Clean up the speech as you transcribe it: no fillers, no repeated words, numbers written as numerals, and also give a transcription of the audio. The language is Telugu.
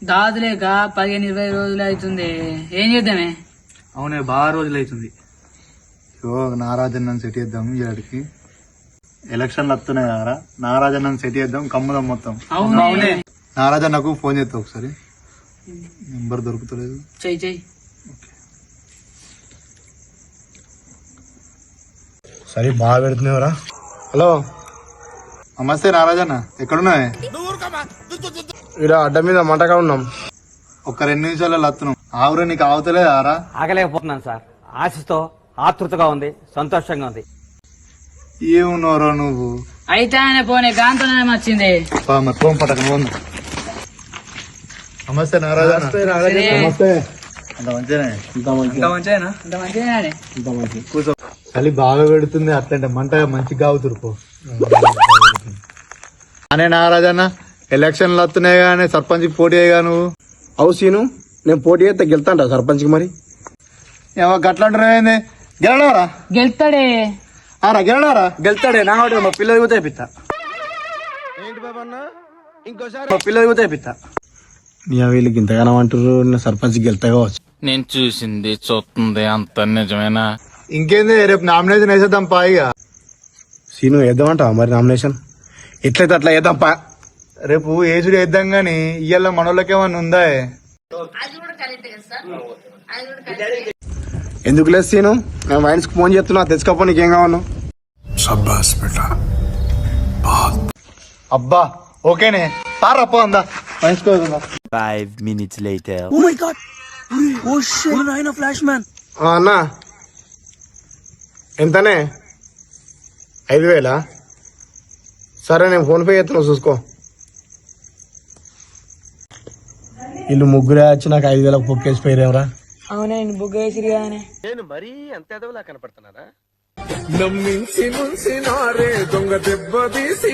దాదులేక 15-20 రోజులు అవుతుంది. ఏం చేద్దామే? అవునే బాగా రోజులు అవుతుంది. నారాజన్నని సెట్ చేద్దాం. ఇక్కడికి ఎలక్షన్లు వస్తున్నాయి కదా, నారాజన్నని సెట్ చేద్దాం. కమ్ముదాం మొత్తం. అవునే నారాజన్నకు ఫోన్ చేస్తా ఒకసారి. నెంబర్ దొరుకుతలేదు. చెయ్యి సరే బాగా పెడుతున్నావురా. హలో నమస్తే నారాజన్న, ఎక్కడున్నావే? ఇలా అడ్డ మీద మంటగా ఉన్నాం. ఒక 2 నిమిషాలలో వస్తున్నాం. ఆవురే నీకు ఆవుతలేదారా? ఆగలేకపోతున్నాను సార్. ఆశతో ఆతృతగా ఉంది, సంతోషంగా ఉంది. ఏమున్నారో నువ్వు? అయితే ఆయన పోనీ గాంతోనే వచ్చింది. మొత్తం పట్టక. నమస్తే నారాజన్న. నమస్తే. అంత మంచిగానే? అంత మంచిగానే. కూర్చో. చలి బాగా పెడుతుంది, అట్లంటే మంట మంచిగా అవుతురుకో. అనే నారాజన్న, ఎలక్షన్లు వస్తున్నాయి కానీ సర్పంచ్ పోటీ అయ్యా నువ్వు. అవు సీను, నేను పోటీ అయితే గెలుతాంటా సర్పంచ్కి. మరి ఏమో గట్లంటారా? గెలడారా? గెలుతాడే. గెలడారా? గెలుతాడే. నా మా పిల్లలు కూడా తెప్పిస్తా. ఏంటి బాబన్నా, ఇంకోసారి మా పిల్లలు కూడా తెప్పిస్తా. నీ వీళ్ళకి ఇంతగానో అంటారు, సర్పంచ్ గెలుతా కావచ్చు. నేను చూసింది చూస్తుంది అంత నిజమేనా? ఇంకేంది, రేపు నామినేషన్ వేసేద్దాం పాయిగా. సీను వేద్దామంటా మరి నామినేషన్? ఎట్లయితే అట్లా వేద్దాం పా. రేపు ఏసుడు వేద్దాం గాని ఇయ్యాల మనోళ్ళకేమన్నా ఉందా? ఎందుకు లేదు సీను, నేను వైన్స్ కి ఫోన్ చేస్తున్నా, తెచ్చుకోపో. నీకేం కావాలను? అబ్బా ఓకేనే, పారప్ప అందా మంచుకోదా. 5 minutes later. అన్నా ఎంతనే? 5,000? సరే నేను ఫోన్ పే చేస్తున్నా, చూసుకో. వీళ్ళు ముగ్గురే వచ్చి నాకు 5,000 పొక్కేసి పోయారేమరా. అవునే బుక్ వేసిరు కానీ నేను మరీ అంత ఎదవలా కనపడుతున్నారా? నమ్మించి ముంచినారే దొంగ దెబ్బ తీసి